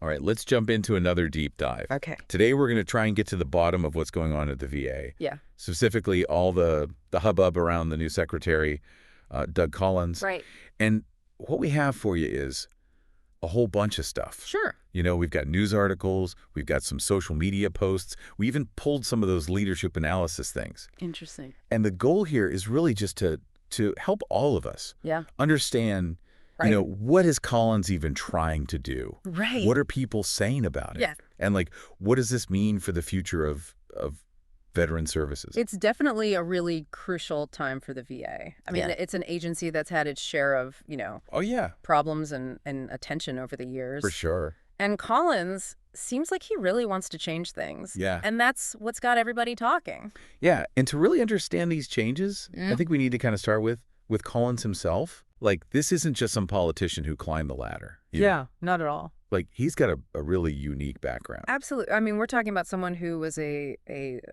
All right, let's jump into another deep dive. Okay. Today, we're going to try and get to the bottom of what's going on at the VA. Yeah. Specifically, all the hubbub around the new secretary, Doug Collins. Right. And what we have for you is a whole bunch of stuff. Sure. You know, we've got news articles, we've got some social media posts, we even pulled some of those leadership analysis things. Interesting. And the goal here is really just to help all of us understand, Right. you know, what is Collins even trying to do? Right. What are people saying about it? Yes. And like, what does this mean for the future of veteran services? It's definitely a really crucial time for the VA. I mean, it's an agency that's had its share of, Oh, yeah. problems and attention over the years. For sure. And Collins seems like he really wants to change things. Yeah. And that's what's got everybody talking. Yeah. And to really understand these changes, I think we need to kind of start with Collins himself. Like, this isn't just some politician who climbed the ladder. Yeah, not at all. Like, he's got a really unique background. Absolutely. I mean, we're talking about someone who was a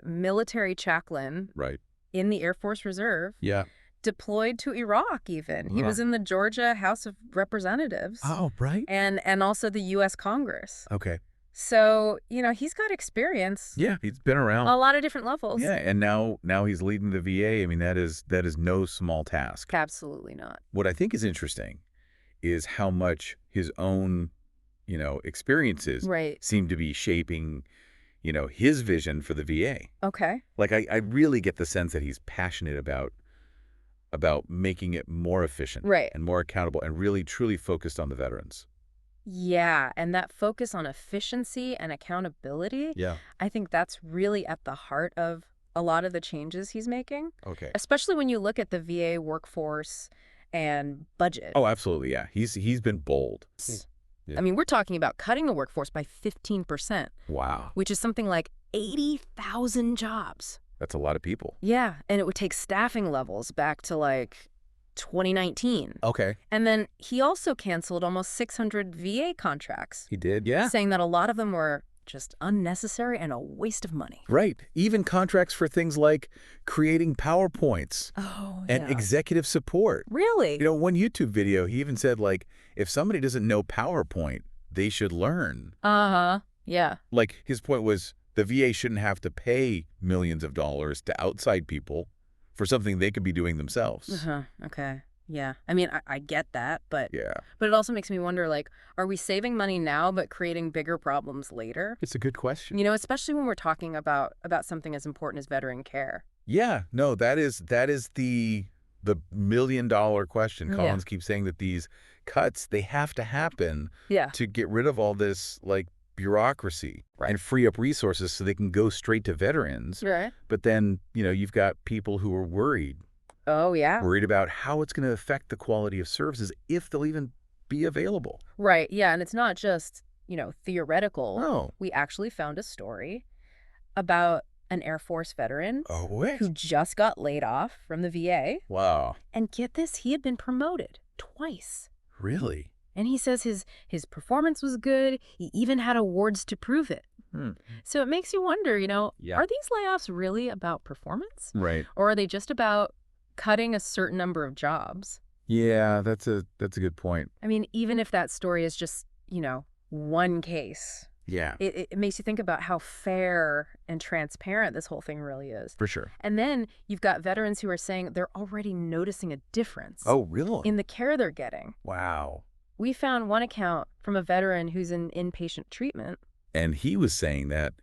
military chaplain Right. in the Air Force Reserve. Yeah. Deployed to Iraq, even. He was in the Georgia House of Representatives. Oh, right. And also the U.S. Congress. Okay. So, he's got experience. Yeah, he's been around. A lot of different levels. Yeah, and now he's leading the VA. I mean, that is no small task. Absolutely not. What I think is interesting is how much his own, experiences seem to be shaping, his vision for the VA. Okay. Like, I really get the sense that he's passionate about making it more efficient and more accountable and really, truly focused on the veterans. Yeah, and that focus on efficiency and accountability, I think that's really at the heart of a lot of the changes he's making. Okay. Especially when you look at the VA workforce and budget. Oh, absolutely, yeah. He's been bold. I mean, we're talking about cutting the workforce by 15%. Wow. Which is something like 80,000 jobs. That's a lot of people. Yeah, and it would take staffing levels back to like 2019. Okay. And then he also canceled almost 600 VA contracts. He did, yeah. Saying that a lot of them were just unnecessary and a waste of money. Right. Even contracts for things like creating PowerPoints and executive support. Really? One YouTube video, he even said, like, if somebody doesn't know PowerPoint, they should learn. Uh-huh. Yeah. Like, his point was the VA shouldn't have to pay millions of dollars to outside people for something they could be doing themselves. Uh-huh. Okay. Yeah. I mean, I get that, but But it also makes me wonder, like, are we saving money now but creating bigger problems later? it's a good question. Especially when we're talking about something as important as veteran care. Yeah. No, that is the million-dollar question. Collins keeps saying that these cuts, they have to happen to get rid of all this, like, bureaucracy and free up resources so they can go straight to veterans. Right. But then, you've got people who are worried. Oh, yeah. Worried about how it's going to affect the quality of services, if they'll even be available. Right. Yeah. And it's not just, theoretical. No. We actually found a story about an Air Force veteran who just got laid off from the VA. Wow. And get this, he had been promoted twice. Really? And he says his performance was good. He even had awards to prove it. So it makes you wonder, are these layoffs really about performance? Right. Or are they just about cutting a certain number of jobs? Yeah, that's a good point. I mean, even if that story is just, one case. Yeah. It makes you think about how fair and transparent this whole thing really is. For sure. And then you've got veterans who are saying they're already noticing a difference. Oh, really? In the care they're getting. Wow. We found one account from a veteran who's in inpatient treatment. And he was saying that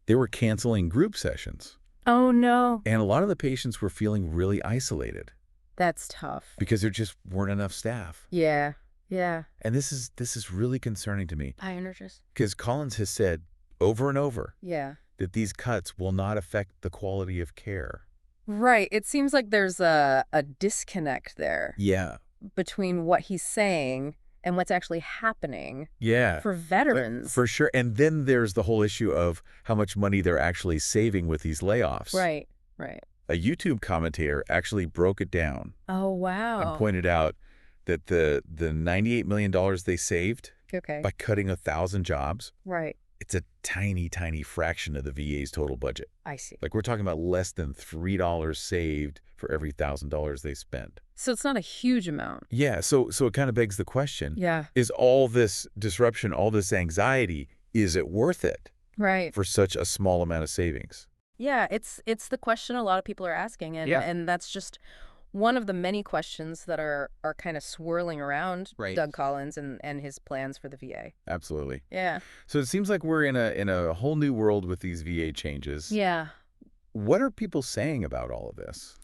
they were canceling group sessions. Oh, no. And a lot of the patients were feeling really isolated. That's tough. Because there just weren't enough staff. Yeah. Yeah. And this is really concerning to me. Pioneers. Because Collins has said over and over that these cuts will not affect the quality of care. Right. It seems like there's a disconnect there. Yeah. Between what he's saying and what's actually happening for veterans. For sure. And then there's the whole issue of how much money they're actually saving with these layoffs. Right, right. A YouTube commentator actually broke it down. Oh, wow. And pointed out that the $98 million they saved by cutting 1,000 jobs, it's a tiny, tiny fraction of the VA's total budget. I see. Like, we're talking about less than $3 saved for every $1,000 they spend. So it's not a huge amount. Yeah, so it kind of begs the question. Yeah. Is all this disruption, all this anxiety, is it worth it? Right. For such a small amount of savings? Yeah, it's the question a lot of people are asking, and that's just one of the many questions that are kind of swirling around Doug Collins and his plans for the VA. Absolutely. Yeah. So it seems like we're in a whole new world with these VA changes. Yeah. What are people saying about all of this?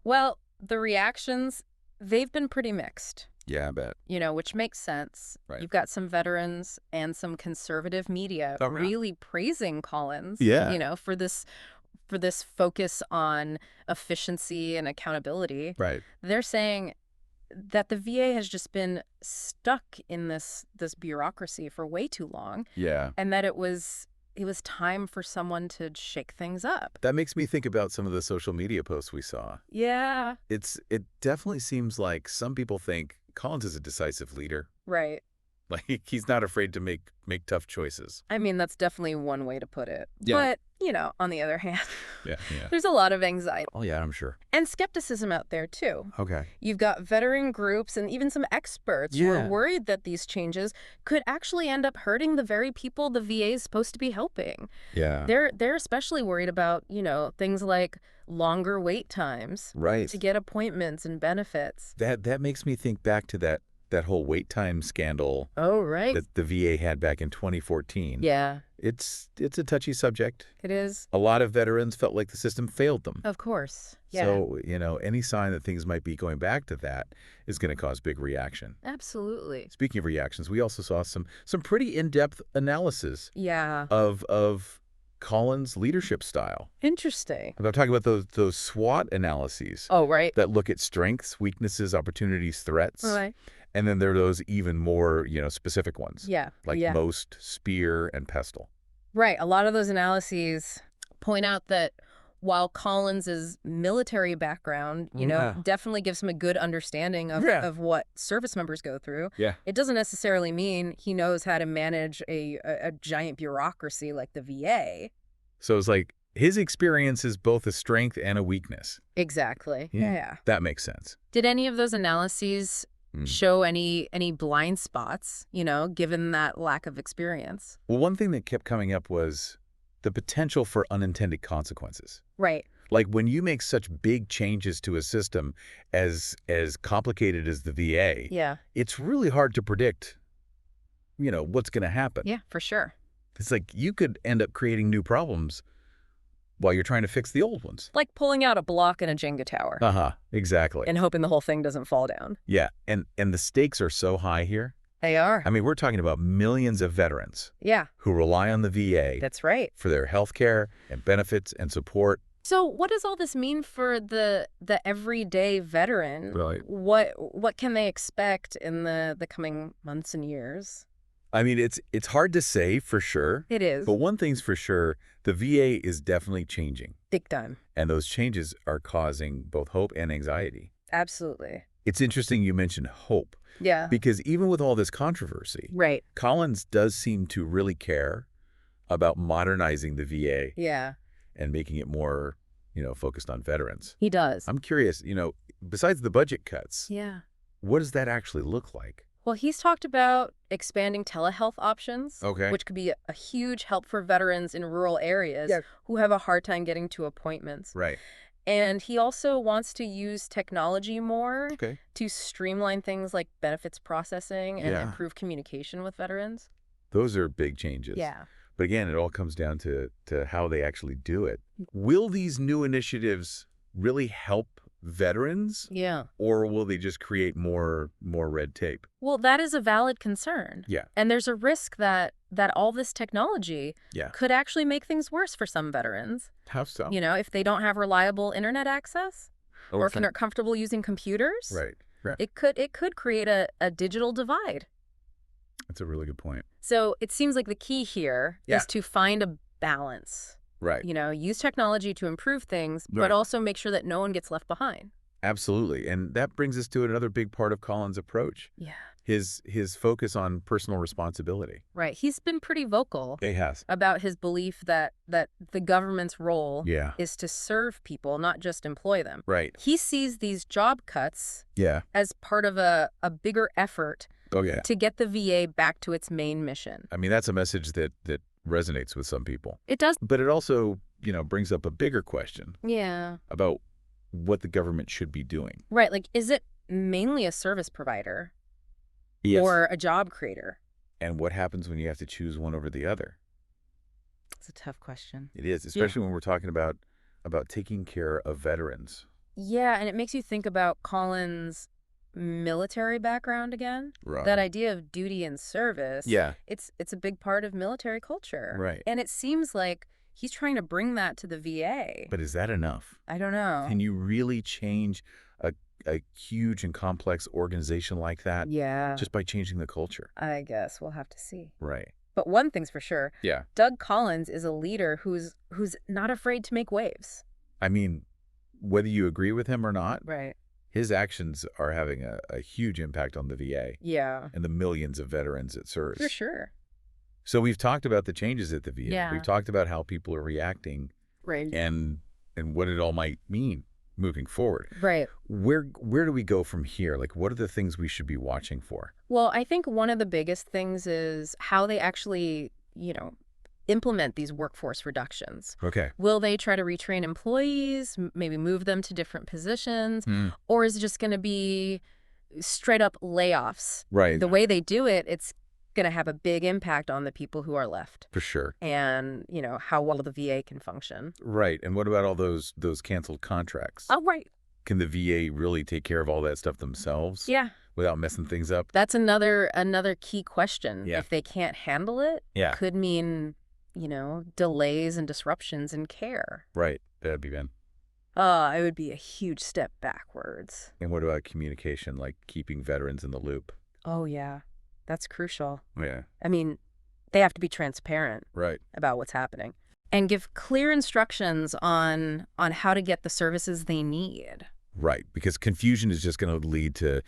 Well, the reactions, they've been pretty mixed. Yeah, I bet. Which makes sense. Right. You've got some veterans and some conservative media really praising Collins, for this focus on efficiency and accountability. Right. They're saying that the VA has just been stuck in this bureaucracy for way too long. Yeah. And that it was time for someone to shake things up. That makes me think about some of the social media posts we saw. Yeah. It definitely seems like some people think Collins is a decisive leader. Right. Like, he's not afraid to make tough choices. I mean, that's definitely one way to put it. Yeah. But, on the other hand, yeah. there's a lot of anxiety. Oh, yeah, I'm sure. And skepticism out there, too. Okay. You've got veteran groups and even some experts who are worried that these changes could actually end up hurting the very people the VA is supposed to be helping. Yeah. They're especially worried about, things like longer wait times to get appointments and benefits. That makes me think back to that whole wait time scandal. Oh, right. That the VA had back in 2014. Yeah. It's a touchy subject. It is. A lot of veterans felt like the system failed them. Of course. Yeah. So, any sign that things might be going back to that is going to cause big reaction. Absolutely. Speaking of reactions, we also saw some pretty in-depth analysis of Collins' leadership style. Interesting. I'm talking about those SWOT analyses. Oh, right. That look at strengths, weaknesses, opportunities, threats. Right. And then there are those even more, specific ones. Yeah. Like MOST, SPEAR, and PESTLE. Right. A lot of those analyses point out that while Collins' military background, definitely gives him a good understanding of what service members go through, it doesn't necessarily mean he knows how to manage a giant bureaucracy like the VA. So it's like his experience is both a strength and a weakness. Exactly. Yeah. That makes sense. Did any of those analyses show any blind spots, given that lack of experience? Well, one thing that kept coming up was the potential for unintended consequences. Right. Like when you make such big changes to a system as complicated as the VA, it's really hard to predict, what's going to happen. Yeah, for sure. It's like you could end up creating new problems while you're trying to fix the old ones. Like pulling out a block in a Jenga tower. Exactly. And hoping the whole thing doesn't fall down. Yeah, and the stakes are so high here. They are. I mean, we're talking about millions of veterans. Yeah. Who rely on the VA. That's right. For their health care and benefits and support. So what does all this mean for the everyday veteran? Right. What can they expect in the coming months and years? I mean, it's hard to say for sure. It is. But one thing's for sure, the VA is definitely changing. Big time. And those changes are causing both hope and anxiety. Absolutely. It's interesting you mentioned hope. Yeah. Because even with all this controversy, right, Collins does seem to really care about modernizing the VA. Yeah. And making it more, focused on veterans. He does. I'm curious, besides the budget cuts, what does that actually look like? Well, he's talked about expanding telehealth options, which could be a huge help for veterans in rural areas who have a hard time getting to appointments. Right. And he also wants to use technology more to streamline things like benefits processing and improve communication with veterans. Those are big changes. Yeah. But again, it all comes down to how they actually do it. Will these new initiatives really help veterans? Yeah. Or will they just create more red tape? Well, that is a valid concern. Yeah. And there's a risk that all this technology could actually make things worse for some veterans. How so? If they don't have reliable internet access or if they're not comfortable using computers. Right. It could create a digital divide. That's a really good point. So it seems like the key here is to find a balance. Right. Use technology to improve things, but also make sure that no one gets left behind. Absolutely. And that brings us to another big part of Collins' approach. Yeah. his focus on personal responsibility. Right. He's been pretty vocal. He has. About his belief that the government's role is to serve people, not just employ them. Right. He sees these job cuts as part of a bigger effort to get the VA back to its main mission. I mean, that's a message that resonates with some people. It does. But it also, brings up a bigger question. Yeah. About what the government should be doing. Right. Like, is it mainly a service provider? Yes. Or a job creator? And what happens when you have to choose one over the other? It's a tough question. It is, especially when we're talking about taking care of veterans. Yeah, and it makes you think about Collins' military background again. Right. That idea of duty and service. Yeah. It's a big part of military culture. Right. And it seems like he's trying to bring that to the VA. But is that enough? I don't know. Can you really change a huge and complex organization like that? Yeah. Just by changing the culture? I guess we'll have to see. Right. But one thing's for sure. Yeah. Doug Collins is a leader who's not afraid to make waves. I mean, whether you agree with him or not, right, his actions are having a huge impact on the VA. Yeah. And the millions of veterans it serves. For sure. So we've talked about the changes at the VA. Yeah. We've talked about how people are reacting. Right. And what it all might mean moving forward. Right. Where do we go from here? Like, what are the things we should be watching for? Well, I think one of the biggest things is how they actually, implement these workforce reductions. Okay. Will they try to retrain employees, maybe move them to different positions, or is it just going to be straight up layoffs? Right. The way they do it, it's going to have a big impact on the people who are left. For sure. And, how well the VA can function. Right. And what about all those canceled contracts? Oh, right. Can the VA really take care of all that stuff themselves? Yeah. Without messing things up? That's another key question. Yeah. If they can't handle it, could mean, delays and disruptions in care. Right. That'd be bad. It would be a huge step backwards. And what about communication, like keeping veterans in the loop? Oh, yeah. That's crucial. Yeah. I mean, they have to be transparent about what's happening and give clear instructions on how to get the services they need. Right, because confusion is just going to lead to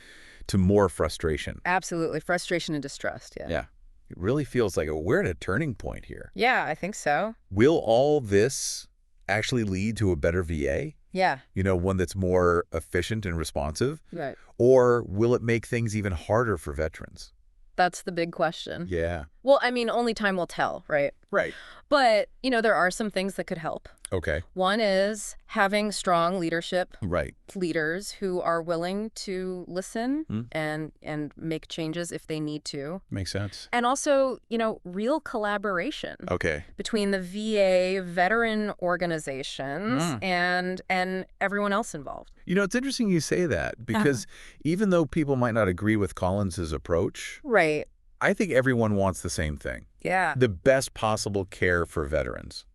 more frustration. Absolutely. Frustration and distrust, yeah. Yeah. It really feels like we're at a turning point here. Yeah, I think so. Will all this actually lead to a better VA? Yeah. One that's more efficient and responsive? Right. Or will it make things even harder for veterans? That's the big question. Yeah. Well, I mean, only time will tell, right? Right. But, there are some things that could help. Okay. One is having strong leadership. Right. Leaders who are willing to listen and make changes if they need to. Makes sense. And also, real collaboration. Okay. Between the VA, veteran organizations, and everyone else involved. It's interesting you say that because even though people might not agree with Collins's approach, right, I think everyone wants the same thing. Yeah. The best possible care for veterans.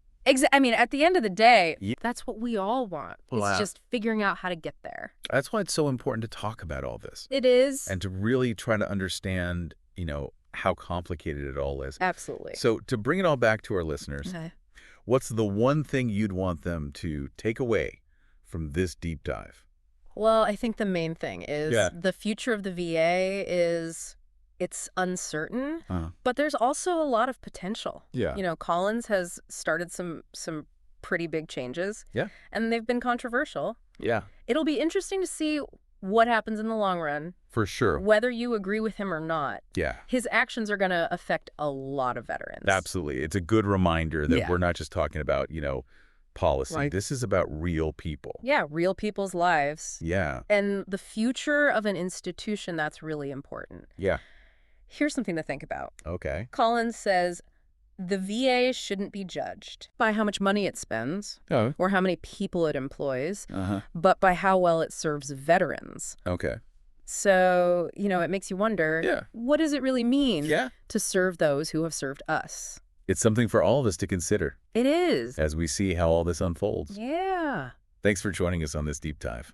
I mean, at the end of the day, that's what we all want. It's just figuring out how to get there. That's why it's so important to talk about all this. It is. And to really try to understand, how complicated it all is. Absolutely. So to bring it all back to our listeners, what's the one thing you'd want them to take away from this deep dive? Well, I think the main thing is the future of the VA it's uncertain, but there's also a lot of potential. Yeah. Collins has started some pretty big changes. Yeah. And they've been controversial. Yeah. It'll be interesting to see what happens in the long run. For sure. Whether you agree with him or not. Yeah. His actions are going to affect a lot of veterans. Absolutely. It's a good reminder that we're not just talking about, policy. Right. This is about real people. Yeah, real people's lives. Yeah. And the future of an institution, that's really important. Yeah. Here's something to think about. Okay. Collins says the VA shouldn't be judged by how much money it spends or how many people it employs, but by how well it serves veterans. Okay. So, it makes you wonder, what does it really mean to serve those who have served us? It's something for all of us to consider. It is. As we see how all this unfolds. Yeah. Thanks for joining us on this deep dive.